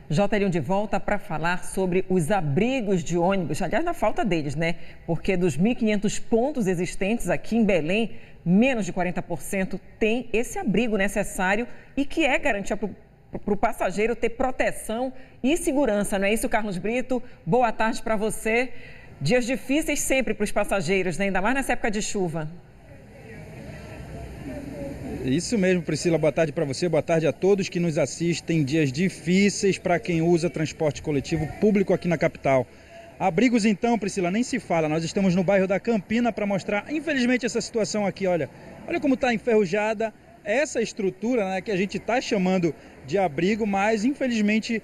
Jotelion de volta para falar sobre os abrigos de ônibus, aliás, na falta deles, né? Porque dos 1.500 pontos existentes aqui em Belém, menos de 40% tem esse abrigo necessário e que é garantia para o passageiro ter proteção e segurança, não é isso, Carlos Brito? Boa tarde para você. Dias difíceis sempre para os passageiros, né? Ainda mais nessa época de chuva. Isso mesmo, Priscila. Boa tarde para você, boa tarde a todos que nos assistem. Dias difíceis para quem usa transporte coletivo público aqui na capital. Abrigos então, Priscila, nem se fala. Nós estamos no bairro da Campina para mostrar, infelizmente, essa situação aqui. Olha como está enferrujada essa estrutura, né, que a gente está chamando de abrigo, mas infelizmente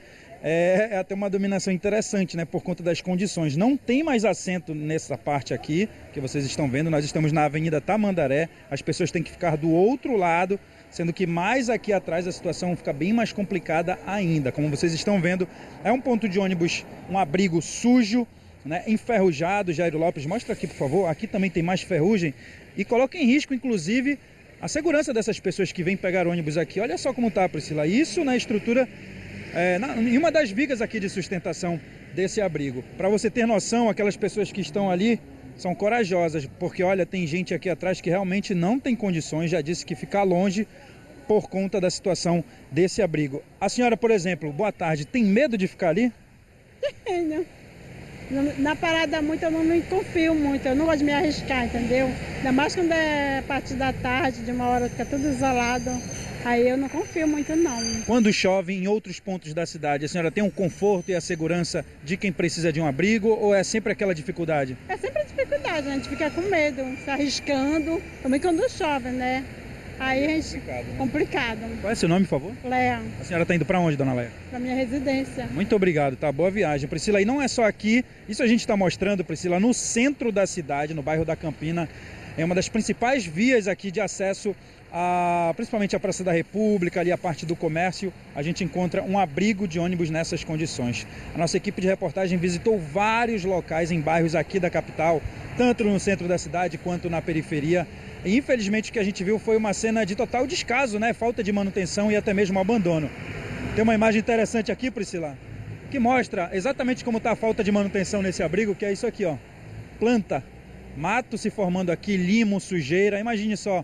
é até uma dominação interessante, né, por conta das condições. Não tem mais assento nessa parte aqui, que vocês estão vendo. Nós estamos na Avenida Tamandaré, as pessoas têm que ficar do outro lado, sendo que mais aqui atrás a situação fica bem mais complicada ainda. Como vocês estão vendo, é um ponto de ônibus, um abrigo sujo, né, enferrujado. Jairo Lopes, mostra aqui, por favor. Aqui também tem mais ferrugem e coloca em risco, inclusive, a segurança dessas pessoas que vêm pegar ônibus aqui. Olha só como está, Priscila. Isso na estrutura... em uma das vigas aqui de sustentação desse abrigo. Para você ter noção, aquelas pessoas que estão ali são corajosas, porque olha, tem gente aqui atrás que realmente não tem condições, já disse que ficar longe por conta da situação desse abrigo. A senhora, por exemplo, boa tarde, tem medo de ficar ali? Tenho. Na parada muito eu não me confio muito, eu não gosto de me arriscar, entendeu? Ainda mais quando é a partir da tarde, de uma hora fica tudo isolado. Aí eu não confio muito não. Quando chove em outros pontos da cidade, a senhora tem um conforto e a segurança de quem precisa de um abrigo ou é sempre aquela dificuldade? É sempre a dificuldade, a gente fica com medo, se arriscando, também quando chove, né? Aí a gente... Complicado. Qual é seu nome, por favor? Léa. A senhora está indo para onde, dona Léa? Para minha residência. Muito obrigado, tá? Boa viagem, Priscila. E não é só aqui, isso a gente está mostrando, Priscila, no centro da cidade, no bairro da Campina. É uma das principais vias aqui de acesso principalmente a Praça da República, ali a parte do comércio. A gente encontra um abrigo de ônibus nessas condições. A nossa equipe de reportagem visitou vários locais em bairros aqui da capital, tanto no centro da cidade quanto na periferia. E infelizmente o que a gente viu foi uma cena de total descaso, né? Falta de manutenção e até mesmo abandono. Tem uma imagem interessante aqui, Priscila, que mostra exatamente como está a falta de manutenção nesse abrigo, que é isso aqui, ó. Planta, mato se formando aqui, limo, sujeira. Imagine só.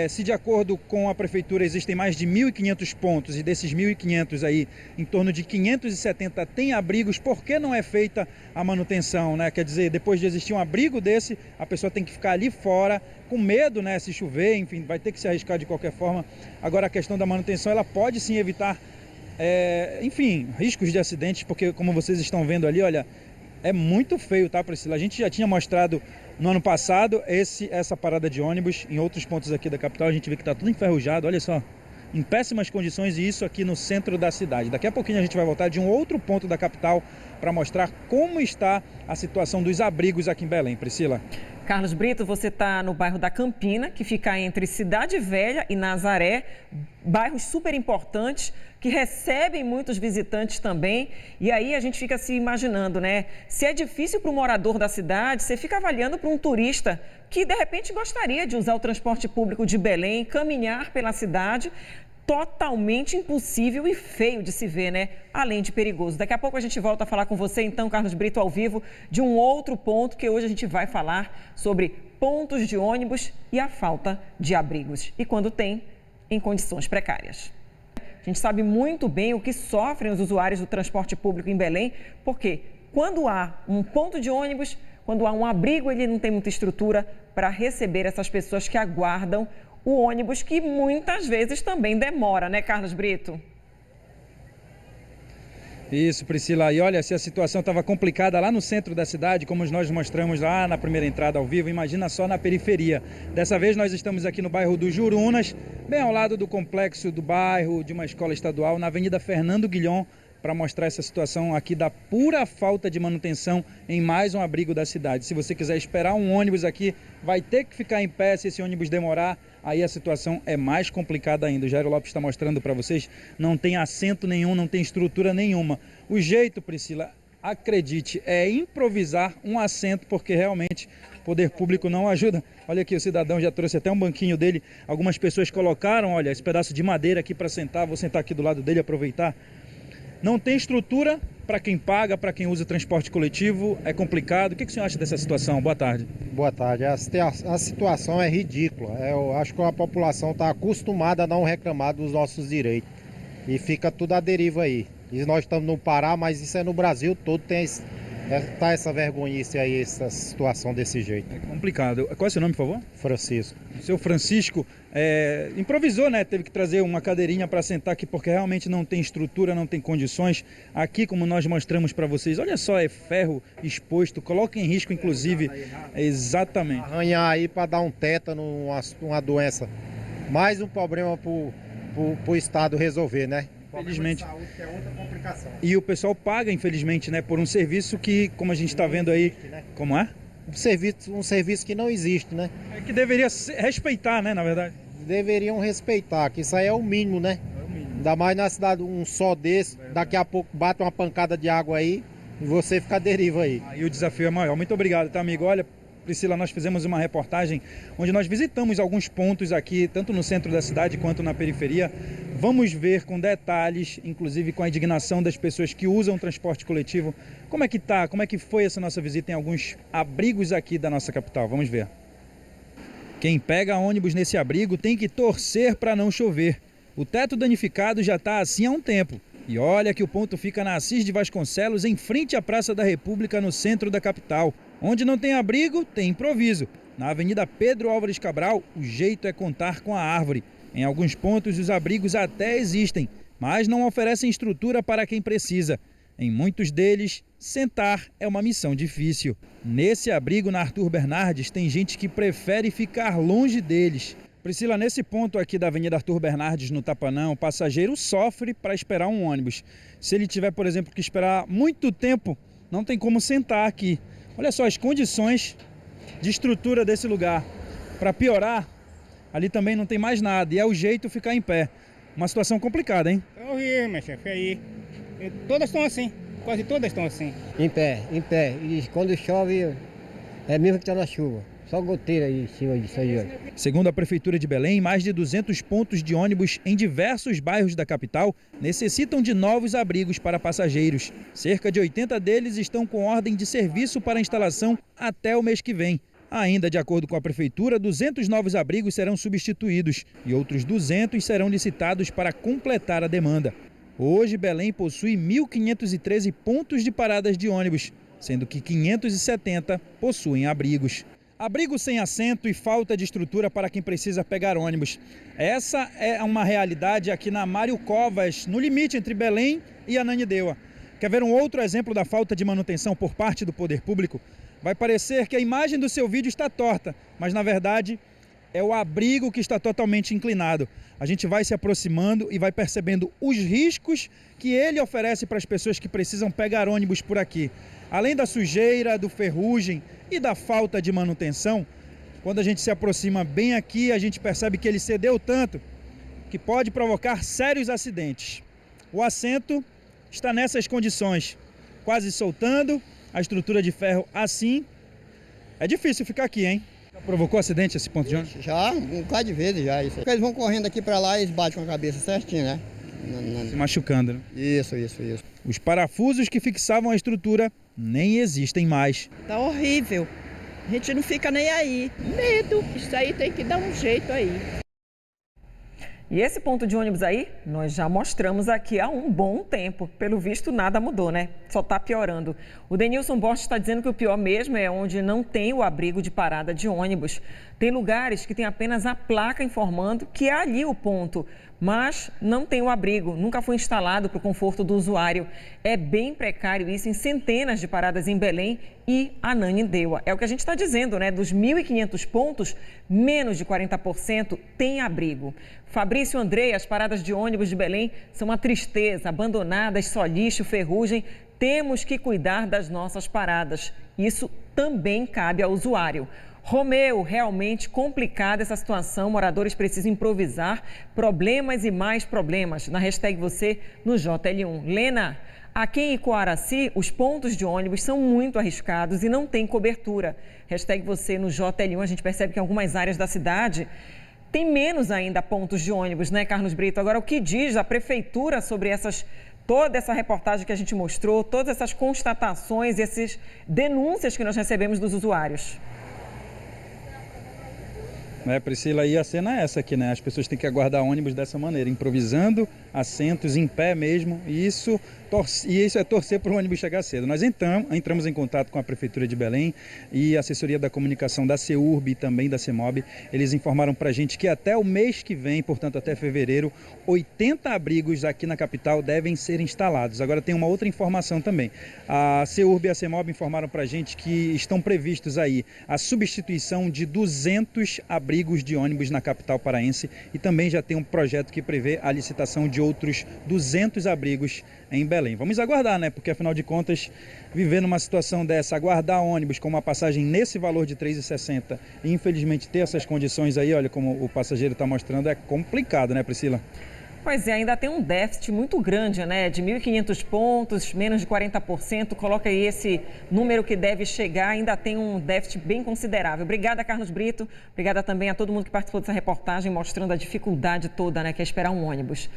Se de acordo com a prefeitura existem mais de 1.500 pontos e desses 1.500 aí, em torno de 570 tem abrigos, por que não é feita a manutenção, né? Quer dizer, depois de existir um abrigo desse, a pessoa tem que ficar ali fora com medo, né? Se chover, enfim, vai ter que se arriscar de qualquer forma. Agora a questão da manutenção, ela pode sim evitar, enfim, riscos de acidentes, porque como vocês estão vendo ali, olha, é muito feio, tá, Priscila? A gente já tinha mostrado no ano passado essa parada de ônibus em outros pontos aqui da capital. A gente vê que está tudo enferrujado, olha só, em péssimas condições, e isso aqui no centro da cidade. Daqui a pouquinho a gente vai voltar de um outro ponto da capital para mostrar como está a situação dos abrigos aqui em Belém. Priscila. Carlos Brito, você está no bairro da Campina, que fica entre Cidade Velha e Nazaré, bairros super importantes, que recebem muitos visitantes também. E aí a gente fica se imaginando, né? Se é difícil para o morador da cidade, você fica avaliando para um turista que, de repente, gostaria de usar o transporte público de Belém, caminhar pela cidade. Totalmente impossível e feio de se ver, né? Além de perigoso. Daqui a pouco a gente volta a falar com você, então, Carlos Brito, ao vivo, de um outro ponto, que hoje a gente vai falar sobre pontos de ônibus e a falta de abrigos. E quando tem, em condições precárias. A gente sabe muito bem o que sofrem os usuários do transporte público em Belém, porque quando há um ponto de ônibus, quando há um abrigo, ele não tem muita estrutura para receber essas pessoas que aguardam o ônibus, que muitas vezes também demora, né, Carlos Brito? Isso, Priscila. E olha, se a situação estava complicada lá no centro da cidade, como nós mostramos lá na primeira entrada ao vivo, imagina só na periferia. Dessa vez nós estamos aqui no bairro do Jurunas, bem ao lado do complexo do bairro, de uma escola estadual, na Avenida Fernando Guilhom, para mostrar essa situação aqui da pura falta de manutenção em mais um abrigo da cidade. Se você quiser esperar um ônibus aqui, vai ter que ficar em pé. Se esse ônibus demorar, aí a situação é mais complicada ainda. O Jairo Lopes está mostrando para vocês, não tem assento nenhum, não tem estrutura nenhuma. O jeito, Priscila, acredite, é improvisar um assento, porque realmente o poder público não ajuda. Olha aqui, o cidadão já trouxe até um banquinho dele. Algumas pessoas colocaram, olha, esse pedaço de madeira aqui para sentar. Vou sentar aqui do lado dele, aproveitar. não tem estrutura para quem paga, para quem usa o transporte coletivo, é complicado. O que o senhor acha dessa situação? Boa tarde. Boa tarde. A situação é ridícula. Eu acho que a população está acostumada a não reclamar dos nossos direitos. E fica tudo à deriva aí. E nós estamos no Pará, mas isso é no Brasil todo, tá essa vergonhice aí, essa situação desse jeito. É complicado. Qual é o seu nome, por favor? Francisco. O seu Francisco improvisou, né? Teve que trazer uma cadeirinha para sentar aqui porque realmente não tem estrutura, não tem condições. Aqui, como nós mostramos para vocês, olha só, é ferro exposto, coloca em risco, inclusive. Exatamente. Arranhar aí para dar um tétano, uma doença. Mais um problema para o Estado resolver, né? Infelizmente. Saúde, que é outra complicação. E o pessoal paga, infelizmente, né, por um serviço que, como a gente está vendo aí, né? Como é? Um serviço que não existe, né? É que deveria respeitar, né, na verdade. Deveriam respeitar, que isso aí é o mínimo, né? É o mínimo. Ainda mais na cidade, um só desse, daqui a pouco bate uma pancada de água aí e você fica à deriva aí. Aí o desafio é maior. Muito obrigado, tá, amigo? Olha, Priscila, nós fizemos uma reportagem onde nós visitamos alguns pontos aqui, tanto no centro da cidade quanto na periferia. Vamos ver com detalhes, inclusive com a indignação das pessoas que usam o transporte coletivo. Como é que tá? Como é que foi essa nossa visita em alguns abrigos aqui da nossa capital? Vamos ver. Quem pega ônibus nesse abrigo tem que torcer para não chover. O teto danificado já está assim há um tempo. E olha que o ponto fica na Assis de Vasconcelos, em frente à Praça da República, no centro da capital. Onde não tem abrigo, tem improviso. Na Avenida Pedro Álvares Cabral, o jeito é contar com a árvore. Em alguns pontos, os abrigos até existem, mas não oferecem estrutura para quem precisa. Em muitos deles, sentar é uma missão difícil. Nesse abrigo, na Arthur Bernardes, tem gente que prefere ficar longe deles. Priscila, nesse ponto aqui da Avenida Arthur Bernardes, no Tapanã, o passageiro sofre para esperar um ônibus. Se ele tiver, por exemplo, que esperar muito tempo, não tem como sentar aqui. Olha só as condições de estrutura desse lugar. Para piorar, ali também não tem mais nada e é o jeito ficar em pé. Uma situação complicada, hein? É horrível, meu chefe, aí. Todas estão assim, quase todas estão assim. Em pé, em pé. E quando chove, é mesmo que está na chuva. Só goteira aí em cima disso aí, olha. Segundo a Prefeitura de Belém, mais de 200 pontos de ônibus em diversos bairros da capital necessitam de novos abrigos para passageiros. Cerca de 80 deles estão com ordem de serviço para instalação até o mês que vem. Ainda de acordo com a Prefeitura, 200 novos abrigos serão substituídos e outros 200 serão licitados para completar a demanda. Hoje, Belém possui 1.513 pontos de paradas de ônibus, sendo que 570 possuem abrigos. Abrigo sem assento e falta de estrutura para quem precisa pegar ônibus. Essa é uma realidade aqui na Mário Covas, no limite entre Belém e Ananindeua. Quer ver um outro exemplo da falta de manutenção por parte do poder público? Vai parecer que a imagem do seu vídeo está torta, mas na verdade é o abrigo que está totalmente inclinado. A gente vai se aproximando e vai percebendo os riscos que ele oferece para as pessoas que precisam pegar ônibus por aqui. Além da sujeira, do ferrugem e da falta de manutenção, quando a gente se aproxima bem aqui, a gente percebe que ele cedeu tanto que pode provocar sérios acidentes. O assento está nessas condições, quase soltando, a estrutura de ferro assim. É difícil ficar aqui, hein? Já provocou acidente esse ponto de ônibus? Já, um bocado de vezes já. Isso. Eles vão correndo aqui para lá e eles batem com a cabeça certinho, né? Se machucando, né? Isso. Os parafusos que fixavam a estrutura nem existem mais. Tá horrível. A gente não fica nem aí. Medo. Isso aí tem que dar um jeito aí. E esse ponto de ônibus aí, nós já mostramos aqui há um bom tempo. Pelo visto, nada mudou, né? Só está piorando. O Denilson Borges está dizendo que o pior mesmo é onde não tem o abrigo de parada de ônibus. Tem lugares que tem apenas a placa informando que é ali o ponto, mas não tem o abrigo, nunca foi instalado para o conforto do usuário. É bem precário isso em centenas de paradas em Belém e Ananindeua. É o que a gente está dizendo, né? Dos 1.500 pontos, menos de 40% tem abrigo. Fabrício Andrei, as paradas de ônibus de Belém são uma tristeza, abandonadas, só lixo, ferrugem. Temos que cuidar das nossas paradas. Isso também cabe ao usuário. Romeu, realmente complicada essa situação, moradores precisam improvisar, problemas e mais problemas. Na hashtag você no JL1. Lena, aqui em Icoaraci, os pontos de ônibus são muito arriscados e não tem cobertura. Hashtag você no JL1, a gente percebe que em algumas áreas da cidade tem menos ainda pontos de ônibus, né, Carlos Brito? Agora, o que diz a prefeitura sobre essas toda essa reportagem que a gente mostrou, todas essas constatações, essas denúncias que nós recebemos dos usuários. Priscila, e a cena é essa aqui, né? As pessoas têm que aguardar ônibus dessa maneira, improvisando, assentos em pé mesmo, e isso é torcer para o ônibus chegar cedo. Nós entramos em contato com a Prefeitura de Belém e a assessoria da comunicação da CEURB e também da CEMOB. Eles informaram para a gente que até o mês que vem, portanto até fevereiro, 80 abrigos aqui na capital devem ser instalados. Agora tem uma outra informação também. A CEURB e a CEMOB informaram para a gente que estão previstos aí a substituição de 200 abrigos de ônibus na capital paraense e também já tem um projeto que prevê a licitação de outros 200 abrigos em Belém. Vamos aguardar, né? Porque afinal de contas, viver numa situação dessa, aguardar ônibus com uma passagem nesse valor de R$ 3,60 e infelizmente ter essas condições aí, olha como o passageiro está mostrando, é complicado, né, Priscila? Pois é, ainda tem um déficit muito grande, né? De 1.500 pontos, menos de 40%. Coloca aí esse número que deve chegar, ainda tem um déficit bem considerável. Obrigada, Carlos Brito. Obrigada também a todo mundo que participou dessa reportagem, mostrando a dificuldade toda, né? Que é esperar um ônibus.